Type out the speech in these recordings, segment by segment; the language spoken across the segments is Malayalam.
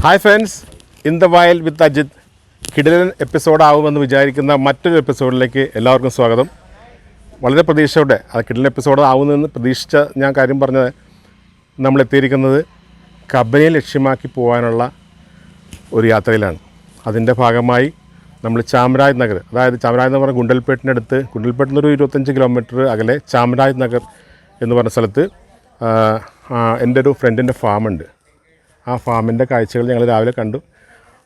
Hi friends, in the wild with Ajith. കിടിലൻ എപ്പിസോഡാവുമെന്ന് വിചാരിക്കുന്ന മറ്റൊരു എപ്പിസോഡിലേക്ക് എല്ലാവർക്കും സ്വാഗതം. വളരെ പ്രതീക്ഷയോടെ അത് കിടിലൻ എപ്പിസോഡ് ആവുമെന്ന് പ്രതീക്ഷിച്ച ഞാൻ കാര്യം പറഞ്ഞത്, നമ്മളെത്തിയിരിക്കുന്നത് കബനിയെ ലക്ഷ്യമാക്കി പോകാനുള്ള ഒരു യാത്രയിലാണ്. അതിൻ്റെ ഭാഗമായി നമ്മൾ ചാമരാജ് നഗർ, അതായത് ചാമരാജ് എന്ന് പറഞ്ഞാൽ ഗുണ്ടൽപേട്ടിനടുത്ത്, ഗുണ്ടൽപേട്ടിൽ നിന്നൊരു 25 കിലോമീറ്റർ അകലെ ചാമരാജ് നഗർ എന്ന് പറഞ്ഞ സ്ഥലത്ത് എൻ്റെ ഒരു ഫ്രണ്ടിൻ്റെ ഫാമുണ്ട്. ആ ഫാമിൻ്റെ കാഴ്ചകൾ ഞങ്ങൾ രാവിലെ കണ്ടു.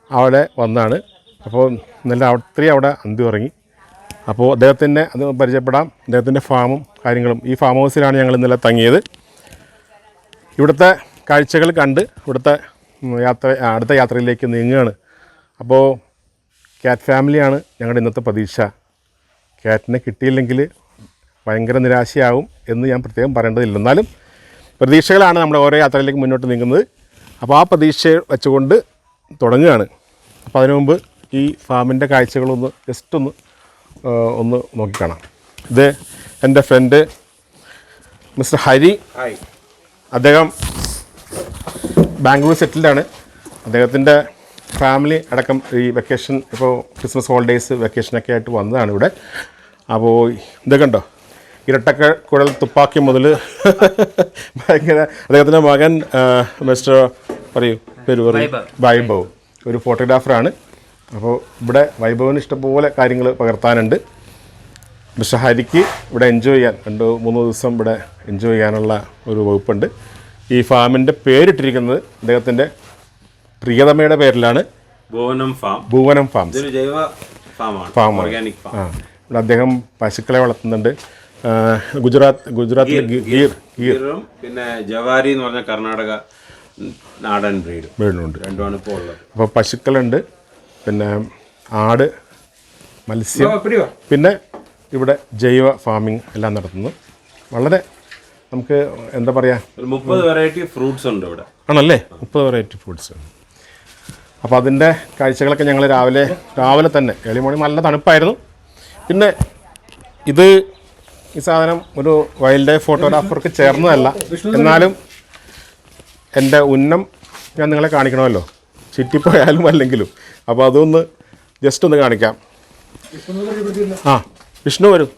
അവിടെ വന്നാണ്. അപ്പോൾ ഇന്നലെ രാത്രി അവിടെ അന്തി ഉറങ്ങി. അപ്പോൾ അദ്ദേഹത്തിൻ്റെ അത് പരിചയപ്പെടാം, അദ്ദേഹത്തിൻ്റെ ഫാമും കാര്യങ്ങളും. ഈ ഫാം ഹൗസിലാണ് ഞങ്ങൾ ഇന്നലെ തങ്ങിയത്. ഇവിടുത്തെ കാഴ്ചകൾ കണ്ട് ഇവിടുത്തെ അടുത്ത യാത്രയിലേക്ക് നീങ്ങുകയാണ്. അപ്പോൾ ക്യാറ്റ് ഫാമിലിയാണ് ഞങ്ങളുടെ ഇന്നത്തെ പ്രതീക്ഷ. ക്യാറ്റിനെ കിട്ടിയില്ലെങ്കിൽ ഭയങ്കര നിരാശയാവും എന്ന് ഞാൻ പ്രത്യേകം പറയേണ്ടതില്ല. എന്നാലും പ്രതീക്ഷകളാണ് നമ്മുടെ ഓരോ യാത്രയിലേക്ക് മുന്നോട്ട് നീങ്ങുന്നത്. അപ്പോൾ ആ പ്രതീക്ഷ വെച്ചുകൊണ്ട് തുടങ്ങുകയാണ്. അപ്പോൾ അതിനു മുമ്പ് ഈ ഫാമിൻ്റെ കാഴ്ചകളൊന്ന് ജസ്റ്റ് ഒന്ന് നോക്കിക്കാണാം. ഇത് എൻ്റെ ഫ്രണ്ട് മിസ്റ്റർ ഹരി. അദ്ദേഹം ബാംഗ്ലൂർ സെറ്റിൽഡാണ്. അദ്ദേഹത്തിൻ്റെ ഫാമിലി അടക്കം ഈ വെക്കേഷൻ, ഇപ്പോൾ ക്രിസ്മസ് ഹോളിഡേയ്സ് വെക്കേഷനൊക്കെ ആയിട്ട് വന്നതാണ് ഇവിടെ. അപ്പോൾ ഇത് കണ്ടോ, ഇരട്ടക്കുഴൽ തുപ്പാക്കി മുതൽ ഭയങ്കര. അദ്ദേഹത്തിൻ്റെ മകൻ മിസ്റ്റർ പേര് വൈഭവ്, ഒരു ഫോട്ടോഗ്രാഫറാണ്. അപ്പോൾ ഇവിടെ വൈഭവിന് ഇഷ്ടംപോലെ കാര്യങ്ങൾ പകർത്താനുണ്ട്. മിസ്റ്റർ ഹരിക്ക് ഇവിടെ എൻജോയ് ചെയ്യാൻ 2-3 ദിവസം ഇവിടെ എൻജോയ് ചെയ്യാനുള്ള ഒരു വകുപ്പുണ്ട്. ഈ ഫാമിൻ്റെ പേരിട്ടിരിക്കുന്നത് അദ്ദേഹത്തിൻ്റെ പ്രിയതമയുടെ പേരിലാണ്, ഭുവനം ഫാംസ്. ഫാമാണ്. ഇവിടെ അദ്ദേഹം പശുക്കളെ വളർത്തുന്നുണ്ട്. ഗുജറാത്തിലെ ഗീറും പിന്നെ ജവാരി എന്ന് പറഞ്ഞ കർണാടക നാടൻ ബ്രീഡുണ്ട്. രണ്ടുമാണ് ഇപ്പോൾ ഉള്ളത്. അപ്പോൾ പശുക്കളുണ്ട്, പിന്നെ ആട്, മത്സ്യം, പിന്നെ ഇവിടെ ജൈവ ഫാമിംഗ് എല്ലാം നടത്തുന്നു. വളരെ നമുക്ക് എന്താ പറയുക, 30 വെറൈറ്റി ഫ്രൂട്ട്സ് ഉണ്ട് ഇവിടെ. ആണല്ലേ, 30 വെറൈറ്റി ഫ്രൂട്ട്സ്. അപ്പോൾ അതിൻ്റെ കാഴ്ചകളൊക്കെ ഞങ്ങൾ രാവിലെ തന്നെ ഏർലി മോർണിംഗ്. നല്ല തണുപ്പായിരുന്നു. പിന്നെ ഈ സാധനം ഒരു വൈൽഡ് ലൈഫ് ഫോട്ടോഗ്രാഫർക്ക് ചേർന്നതല്ല, എന്നാലും എൻ്റെ ഉന്നം ഞാൻ നിങ്ങളെ കാണിക്കണമല്ലോ, ചുറ്റിപ്പോയാലും അല്ലെങ്കിലും. അപ്പോൾ അതൊന്ന് ജസ്റ്റ് ഒന്ന് കാണിക്കാം. വിഷ്ണു വരും.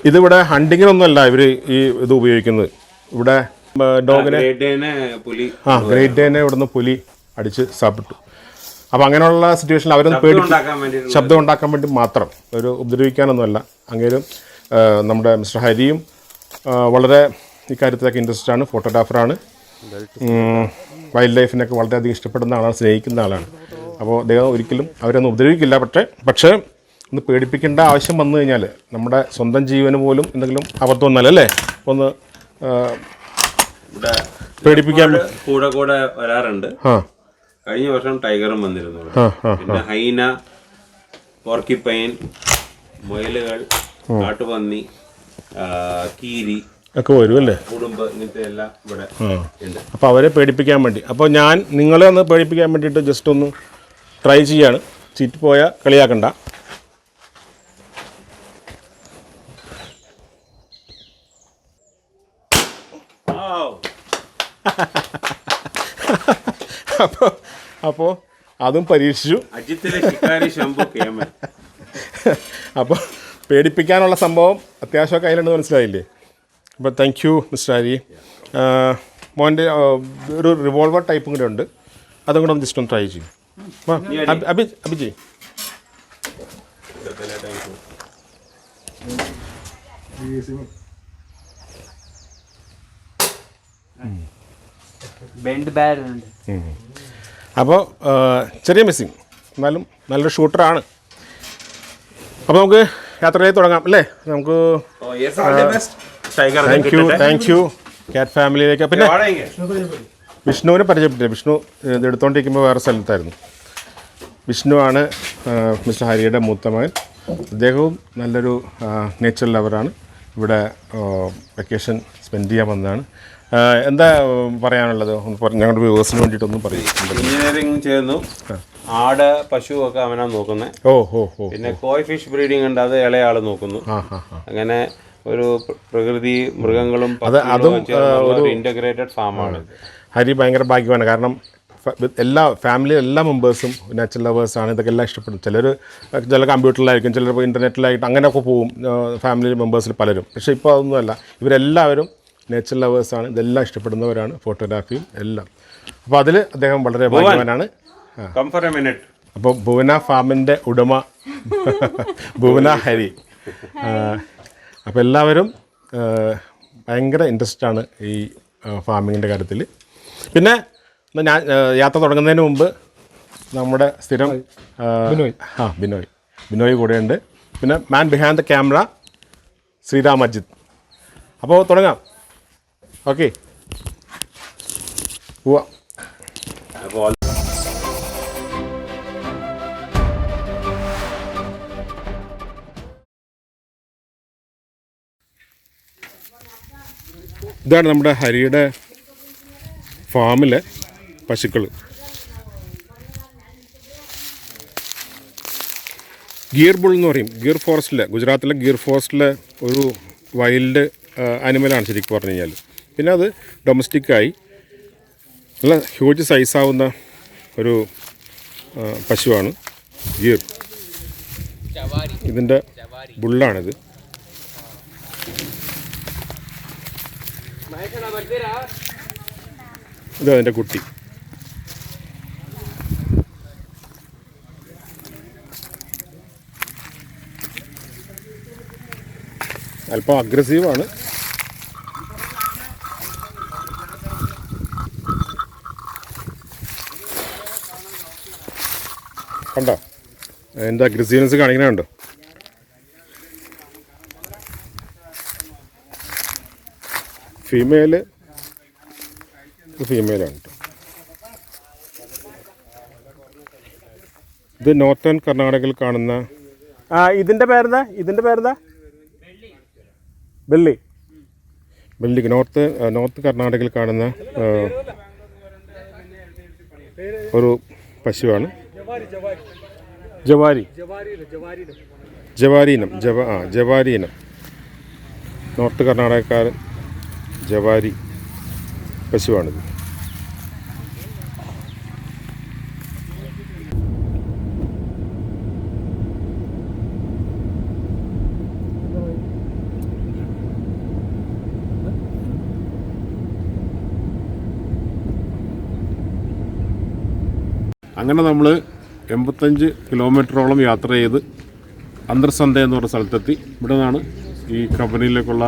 ഇതിവിടെ ഹണ്ടിങ്ങിനൊന്നുമല്ല ഇവർ ഇത് ഉപയോഗിക്കുന്നത്. ഇവിടെ ഡോഗിനെ ഗ്രേറ്റ് ഡേനെ ഇവിടുന്ന് പുലി അടിച്ച് സാപ്പിട്ടു. അപ്പോൾ അങ്ങനെയുള്ള സിറ്റുവേഷനിൽ അവരൊന്ന് ശബ്ദം ഉണ്ടാക്കാൻ വേണ്ടി മാത്രം, ഒരു ഉപദ്രവിക്കാനൊന്നുമല്ല. അങ്ങേരും നമ്മുടെ മിസ്റ്റർ ഹരിയും വളരെ ഇക്കാര്യത്തിലൊക്കെ ഇൻട്രസ്റ്റ് ആണ്, ഫോട്ടോഗ്രാഫറാണ്. വൈൽഡ് ലൈഫിനൊക്കെ വളരെയധികം ഇഷ്ടപ്പെടുന്ന ആളാണ്, സ്നേഹിക്കുന്ന ആളാണ്. അപ്പോൾ അദ്ദേഹം ഒരിക്കലും അവരൊന്നും ഉപദ്രവിക്കില്ല. പക്ഷേ ഒന്ന് പേടിപ്പിക്കേണ്ട ആവശ്യം വന്നു കഴിഞ്ഞാൽ നമ്മുടെ സ്വന്തം ജീവന് പോലും എന്തെങ്കിലും അബദ്ധം വന്നാലല്ലേ ഒന്ന് പേടിപ്പിക്കാൻ കൂടെ വരാറുണ്ട്. കഴിഞ്ഞ വർഷം ടൈഗറും വന്നിരുന്നു. പിന്നെ ഹൈന, പോർക്കിപ്പൈൻ, മുയലുകൾ, കാട്ടുപന്നി, കീരി ഒക്കെ വരും അല്ലേ, കുടുംബം, ഇങ്ങനത്തെ എല്ലാം ഇവിടെ ഉണ്ട്. അപ്പോൾ അവരെ പേടിപ്പിക്കാൻ വേണ്ടി, അപ്പോൾ ഞാൻ നിങ്ങളെ ഒന്ന് പേടിപ്പിക്കാൻ വേണ്ടിയിട്ട് ജസ്റ്റ് ഒന്ന് ട്രൈ ചെയ്യാണ്. ചീറ്റിപ്പോയാൽ കളിയാക്കണ്ട. അപ്പോൾ അതും പരീക്ഷിച്ചു. അപ്പോൾ പേടിപ്പിക്കാനുള്ള സംഭവം അത്യാവശ്യമൊക്കെ അതിലുണ്ടെന്ന് മനസ്സിലായില്ലേ. അപ്പോൾ താങ്ക് യു മിസ്റ്റർ ഹരി. മോൻ്റെ ഒരു റിവോൾവർ ടൈപ്പും കൂടെ ഉണ്ട്, അതും കൂടെ ഒന്ന് ജസ്റ്റ് ഒന്ന് ട്രൈ ചെയ്യും. അഭിജയ് അപ്പോൾ ചെറിയ മിസ്സിങ്, എന്നാലും നല്ലൊരു ഷൂട്ടറാണ്. അപ്പോൾ നമുക്ക് യാത്രയിലേക്ക് തുടങ്ങാം അല്ലേ. നമുക്ക് താങ്ക് യു ക്യാറ്റ് ഫാമിലിയിലേക്ക്. പിന്നെ വിഷ്ണുവിനെ പരിചയപ്പെട്ടില്ല. വിഷ്ണു ഇത് എടുത്തുകൊണ്ടിരിക്കുമ്പോൾ വേറെ സ്ഥലത്തായിരുന്നു. വിഷ്ണുവാണ് മിസ്റ്റർ ഹരിയുടെ മൂത്ത മകൻ. അദ്ദേഹവും നല്ലൊരു നേച്ചർ ലവറാണ്. ഇവിടെ വെക്കേഷൻ സ്പെൻഡ് ചെയ്യാൻ വന്നതാണ്. എന്താ പറയാനുള്ളത്? ഞങ്ങളുടെ വ്യൂവേഴ്സിന് വേണ്ടിയിട്ടൊന്നും പറയും. എഞ്ചിനീയറിംഗ് ചെയ്യുന്നു, ആട് പശു ഒക്കെ അവനാ നോക്കുന്നത്. ഓ ഓ ഓ. പിന്നെ കോയ് ഫിഷ് ബ്രീഡിംഗ് ഉണ്ട്, അത് ഇളയാള് നോക്കുന്നു. അങ്ങനെ ഒരു പ്രകൃതി മൃഗങ്ങളും ഇന്റഗ്രേറ്റഡ് ഫാമാണ്. ഹരി ഭയങ്കര ഭാഗ്യമാണ്. കാരണം എല്ലാ ഫാമിലി എല്ലാ മെമ്പേഴ്സും നാച്ചുറൽ ലവേഴ്സാണ്. ഇതൊക്കെ എല്ലാം ഇഷ്ടപ്പെടും. ചില കമ്പ്യൂട്ടറിലായിരിക്കും, ചിലർ ഇൻ്റർനെറ്റിലായിട്ട് അങ്ങനെയൊക്കെ പോവും ഫാമിലി മെമ്പേഴ്സിൽ പലരും. പക്ഷേ ഇപ്പോൾ അതൊന്നുമല്ല, ഇവരെല്ലാവരും നേച്ചർ ലവേഴ്സാണ്. ഇതെല്ലാം ഇഷ്ടപ്പെടുന്നവരാണ്, ഫോട്ടോഗ്രാഫിയും എല്ലാം. അപ്പോൾ അതിൽ അദ്ദേഹം വളരെ ഭാഗ്യവാനാണ്. അപ്പോൾ ഭുവന ഫാമിൻ്റെ ഉടമ ഭുവന ഹരി. അപ്പോൾ എല്ലാവരും ഭയങ്കര ഇൻട്രസ്റ്റാണ് ഈ ഫാമിങ്ങിൻ്റെ കാര്യത്തിൽ. പിന്നെ ഞാൻ യാത്ര തുടങ്ങുന്നതിന് മുമ്പ് നമ്മുടെ സ്ഥിരം ബിനോയ് കൂടെയുണ്ട്. പിന്നെ man behind the camera Sreeram Ajith. അപ്പോൾ തുടങ്ങാം. ഓക്കെ, പോവാം. ഇതാണ് നമ്മുടെ ഹരിയുടെ ഫാമിലെ പശുക്കൾ. ഗീർ ബുൾ എന്ന് പറയും. ഗീർ ഫോറസ്റ്റിലെ, ഗുജറാത്തിലെ ഗീർ ഫോറസ്റ്റിലെ ഒരു വൈൽഡ് ആനിമലാണ് ശരിക്കും പറഞ്ഞു കഴിഞ്ഞാൽ. പിന്നെ അത് ഡൊമസ്റ്റിക്കായി നല്ല ഹ്യൂജ് സൈസാവുന്ന ഒരു പശുവാണ് ഗീർ. ഇതിൻ്റെ ബുള്ളാണിത്. ഇത് അതിൻ്റെ കുട്ടി. അല്പം അഗ്രസീവാണ്. കണ്ടോ അതിൻ്റെ അഗ്രസീവ്നെസ് കാണിക്കണുണ്ടോ? ഫീമെയിലാണ് കേട്ടോ. ഇത് നോർത്തേൺ കർണാടകയിൽ കാണുന്ന ഇതിൻ്റെ പേരെന്താ? വെള്ളിക്ക് നോർത്ത് കർണാടകയിൽ കാണുന്ന ഒരു പശുവാണ് ജവാരി ഇനം. നോർത്ത് കർണാടകക്കാരൻ ജവാരി പശുവാണിത്. അങ്ങനെ നമ്മൾ 85 കിലോമീറ്ററോളം യാത്ര ചെയ്ത് അന്തർസന്ധ എന്ന് പറഞ്ഞ സ്ഥലത്തെത്തി. ഇവിടെ നിന്നാണ് ഈ കമ്പനിയിലേക്കുള്ള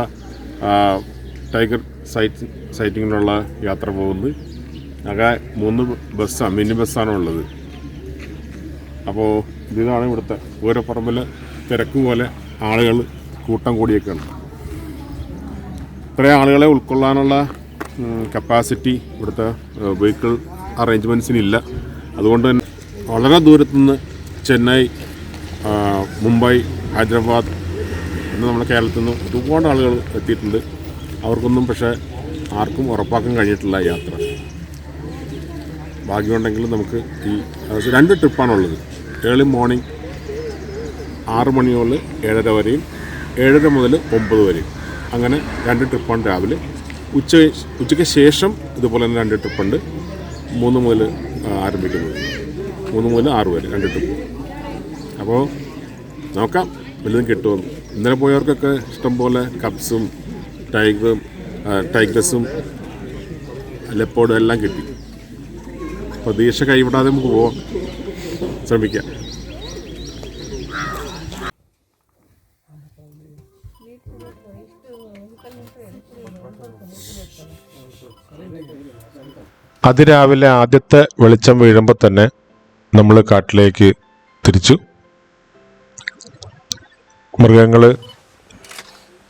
ടൈഗർ സൈറ്റിങ്ങിനുള്ള യാത്ര പോകുന്നത്. ആകെ 3 മിനി ബസ്സാണ് ഉള്ളത്. അപ്പോൾ ഇതാണ് ഇവിടുത്തെ പൂരപ്പറമ്പിൽ തിരക്ക് പോലെ ആളുകൾ കൂട്ടം കൂടിയൊക്കെയാണ്. ഇത്രയും ആളുകളെ ഉൾക്കൊള്ളാനുള്ള കപ്പാസിറ്റി ഇവിടുത്തെ വെഹിക്കിൾ അറേഞ്ച്മെൻറ്റ്സിനില്ല. അതുകൊണ്ട് തന്നെ വളരെ ദൂരത്തുനിന്ന് ചെന്നൈ, മുംബൈ, ഹൈദരാബാദ് പിന്നെ നമ്മുടെ കേരളത്തിൽ നിന്ന് ഒരുപാട് ആളുകൾ എത്തിയിട്ടുണ്ട്. അവർക്കൊന്നും പക്ഷേ ആർക്കും ഉറപ്പാക്കാൻ കഴിഞ്ഞിട്ടില്ല യാത്ര. ഭാഗ്യമുണ്ടെങ്കിൽ നമുക്ക് ഈ 2 ട്രിപ്പാണുള്ളത്. ഏർലി മോർണിംഗ് 6 മണി മുതൽ 7:30 വരെയും 7:30 മുതൽ 9 വരെയും. അങ്ങനെ 2 ട്രിപ്പാണ് രാവിലെ. ഉച്ചയ്ക്ക് ശേഷം ഇതുപോലെ തന്നെ 2 ട്രിപ്പുണ്ട്. 3 മുതൽ ആരംഭിക്കുന്നത്, 3 മുതൽ 6 വരെ 2 ട്രിപ്പ്. അപ്പോൾ നോക്കാം വലുതും കിട്ടുമെന്ന്. ഇന്നലെ പോയവർക്കൊക്കെ ഇഷ്ടംപോലെ കപ്സും ടൈഗ്രസും ലെപ്പോർഡും എല്ലാം കിട്ടി. പ്രതീക്ഷ കൈവിടാതെ നമുക്ക് പോവാം, ശ്രമിക്കാം. അതിരാവിലെ ആദ്യത്തെ വെളിച്ചം വീഴുമ്പോൾ തന്നെ നമ്മൾ കാട്ടിലേക്ക് തിരിച്ചു. മൃഗങ്ങൾ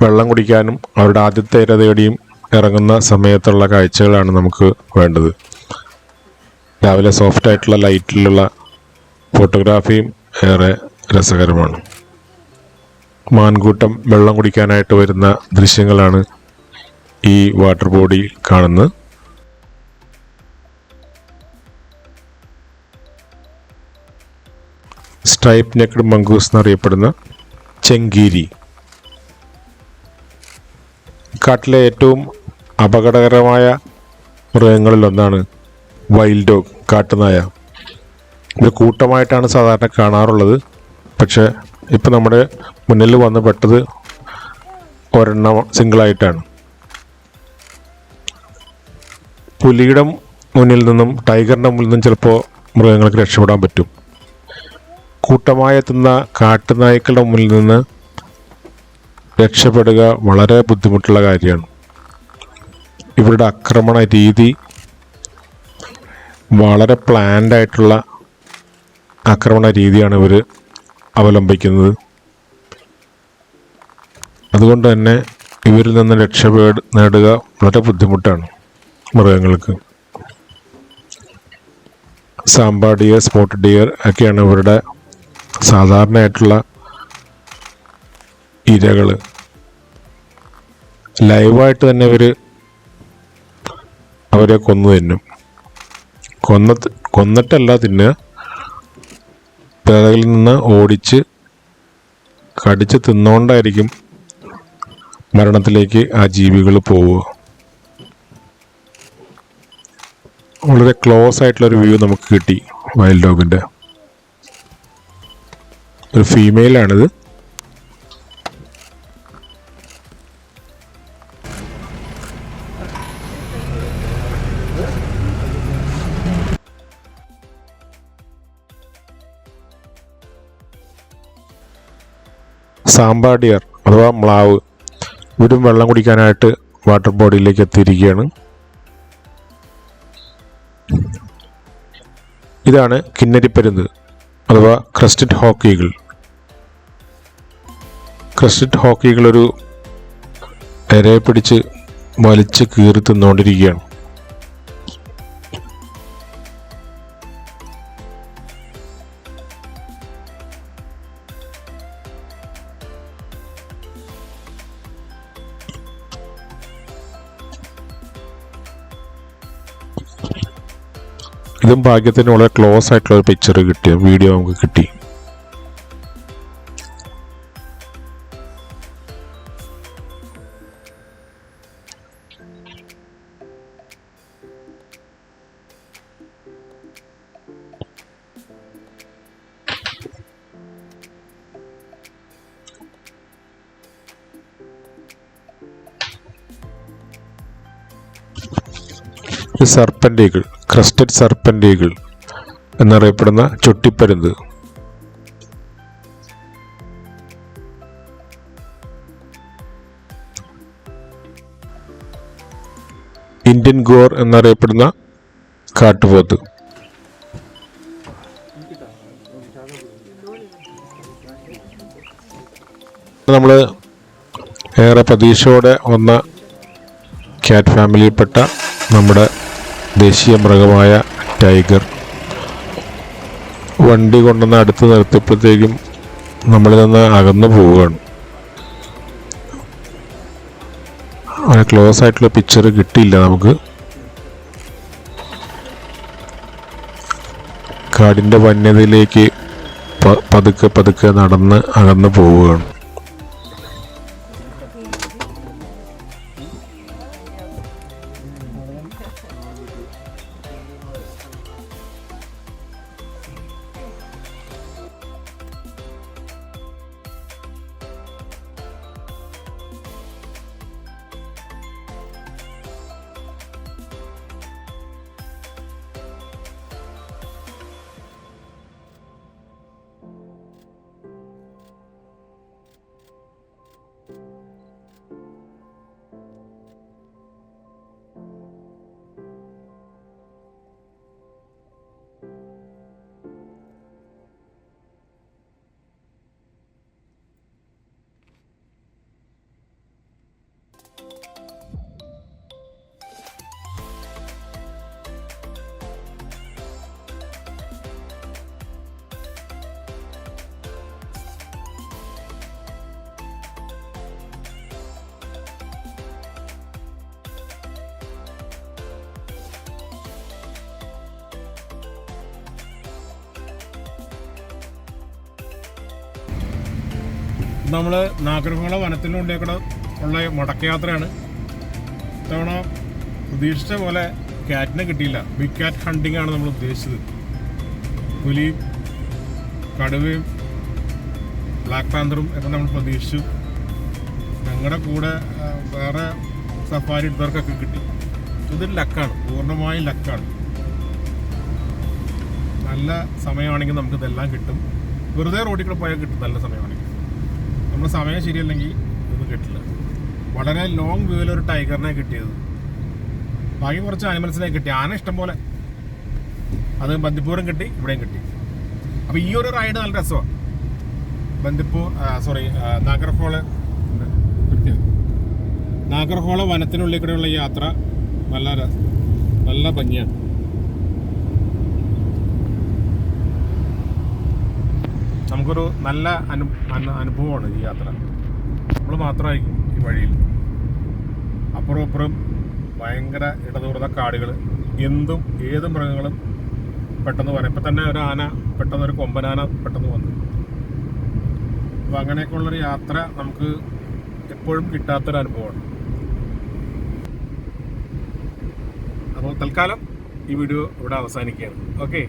വെള്ളം കുടിക്കാനും അവരുടെ ആദ്യത്തെ ഇര തേടിയും ഇറങ്ങുന്ന സമയത്തുള്ള കാഴ്ചകളാണ് നമുക്ക് വേണ്ടത്. രാവിലെ സോഫ്റ്റായിട്ടുള്ള ലൈറ്റിലുള്ള ഫോട്ടോഗ്രാഫിയും ഏറെ രസകരമാണ്. മാൻകൂട്ടം വെള്ളം കുടിക്കാനായിട്ട് വരുന്ന ദൃശ്യങ്ങളാണ് ഈ വാട്ടർ ബോഡിയിൽ കാണുന്നത്. സ്ട്രൈപ്പ് നെക്ഡ് മംഗൂസ് എന്നറിയപ്പെടുന്ന ചെങ്കീരി. കാട്ടിലെ ഏറ്റവും അപകടകരമായ മൃഗങ്ങളിലൊന്നാണ് വൈൽഡ് ഡോഗ്, കാട്ടുനായ. ഇത് കൂട്ടമായിട്ടാണ് സാധാരണ കാണാറുള്ളത്. പക്ഷേ ഇപ്പം നമ്മുടെ മുന്നിൽ വന്ന് പെട്ടത് ഒരെണ്ണം സിംഗിളായിട്ടാണ്. പുലിയുടെ മുന്നിൽ നിന്നും ടൈഗറിൻ്റെ മുന്നിൽ നിന്നും ചിലപ്പോൾ മൃഗങ്ങൾക്ക് രക്ഷപ്പെടാൻ പറ്റും. കൂട്ടമായി എത്തുന്ന കാട്ടുനായ്ക്കളുടെ മുന്നിൽ നിന്ന് രക്ഷപ്പെടുക വളരെ ബുദ്ധിമുട്ടുള്ള കാര്യമാണ്. ഇവരുടെ ആക്രമണ രീതി വളരെ പ്ലാൻഡ് ആയിട്ടുള്ള ആക്രമണ രീതിയാണ് ഇവർ അവലംബിക്കുന്നത്. അതുകൊണ്ട് തന്നെ ഇവരിൽ നിന്ന് നേടുക വളരെ ബുദ്ധിമുട്ടാണ് മൃഗങ്ങൾക്ക്. സാമ്പാ ഡിയർ, സ്പോട്ട് ഡിയർ ഒക്കെയാണ് ഇവരുടെ സാധാരണയായിട്ടുള്ള ഇരകൾ. ലൈവായിട്ട് തന്നെ ഇവർ അവരെ കൊന്നു തിന്നും. കൊന്നിട്ടല്ല തിന്നുക, പിറകിൽ നിന്ന് ഓടിച്ച് കടിച്ച് തിന്നുകൊണ്ടായിരിക്കും മരണത്തിലേക്ക് ആ ജീവികൾ പോവുക. വളരെ ക്ലോസ് ആയിട്ടുള്ളൊരു വ്യൂ നമുക്ക് കിട്ടി വൈൽഡ് ഡോഗിൻ്റെ. ഒരു ഫീമെയിലാണിത്. സാമ്പാ ഡിയർ അഥവാ മ്ലാവ്, ഇവരും വെള്ളം കുടിക്കാനായിട്ട് വാട്ടർ ബോഡിയിലേക്ക് എത്തിയിരിക്കുകയാണ്. ഇതാണ് കിന്നരിപ്പരുന്ത് അഥവാ crested hoc eagle. Crested hoc eagle ഒരു ഇരയെ പിടിച്ച് വലിച്ച് കീറി തിന്നുകൊണ്ടിരിക്കുകയാണ്. ഇതും ഭാഗ്യത്തിന് വളരെ ക്ലോസ് ആയിട്ടുള്ള ഒരു പിക്ചർ കിട്ടിയ വീഡിയോ നമുക്ക് കിട്ടി. Serpent eagle, crested serpent eagle എന്നറിയപ്പെടുന്ന ചുട്ടിപ്പരുന്ത്. ഇന്ത്യൻ ഗോർ എന്നറിയപ്പെടുന്ന കാട്ടുപോത്ത്. നമ്മൾ ഏറെ പ്രതീക്ഷയോടെ വന്ന ക്യാറ്റ് ഫാമിലിയിൽപ്പെട്ട നമ്മുടെ ദേശീയ മൃഗമായ ടൈഗർ വണ്ടി കൊണ്ടുവന്ന് അടുത്ത് നിർത്തിയപ്പോഴത്തേക്കും നമ്മളിൽ നിന്ന് അകന്നു പോവുകയാണ്. അങ്ങനെ ക്ലോസ് ആയിട്ടുള്ള പിക്ചർ കിട്ടിയില്ല നമുക്ക്. കാടിൻ്റെ വന്യതയിലേക്ക് പതുക്കെ പതുക്കെ നടന്ന് അകന്നു പോവുകയാണ്. നമ്മൾ നാഗർഹോള വനത്തിനുള്ളിൽ ഉള്ള മടക്കയാത്രയാണ്. ഇത്തവണ പ്രതീക്ഷിച്ച പോലെ ക്യാറ്റിനെ കിട്ടിയില്ല. ബിഗ് ക്യാറ്റ് ഹണ്ടിങ് ആണ് നമ്മൾ ഉദ്ദേശിച്ചത്. പുലിയും കടുവയും ബ്ലാക്ക് പാന്തറും ഒക്കെ നമ്മൾ പ്രതീക്ഷിച്ചു. ഞങ്ങളുടെ കൂടെ വേറെ സഫാരി എടുത്തവർക്കൊക്കെ കിട്ടി. ഇതൊരു ലക്കാണ്, പൂർണ്ണമായും ലക്കാണ്. നല്ല സമയമാണെങ്കിൽ നമുക്കിതെല്ലാം കിട്ടും. വെറുതെ റോഡിൽ കൂടെ പോയാൽ കിട്ടും. നല്ല സമയമാണെങ്കിൽ. നമ്മുടെ സമയം ശരിയല്ലെങ്കിൽ ഇതൊന്നും കിട്ടില്ല. വളരെ ലോങ് വ്യൂവിലൊരു ടൈഗറിനെ കിട്ടിയത്. ബാക്കി കുറച്ച് ആനിമൽസിനെ കിട്ടി. ആന ഇഷ്ടം പോലെ. അത് ബന്ദിപ്പൂരും കിട്ടി, ഇവിടെയും കിട്ടി. അപ്പോൾ ഈ ഒരു റൈഡ് നല്ല രസമാണ്. നാഗർഹോള വനത്തിനുള്ളിൽ കൂടെയുള്ള യാത്ര നല്ല ഭംഗിയാണ്. നമുക്കൊരു നല്ല അനുഭവമാണ് ഈ യാത്ര. നമ്മൾ മാത്രമായിരിക്കും ഈ വഴിയിൽ. അപ്പുറം അപ്പുറം ഭയങ്കര ഇടതൂർന്ന കാടുകൾ. ഏത് മൃഗങ്ങളും പെട്ടെന്ന് വരാം. ഇപ്പം തന്നെ ഒരു ആന പെട്ടെന്ന്, ഒരു കൊമ്പനാന പെട്ടെന്ന് വന്നു. അപ്പോൾ അങ്ങനെയൊക്കെയുള്ളൊരു യാത്ര നമുക്ക് എപ്പോഴും കിട്ടാത്തൊരു അനുഭവമാണ്. അപ്പോൾ തൽക്കാലം ഈ വീഡിയോ ഇവിടെ അവസാനിക്കുകയാണ്. ഓക്കെ.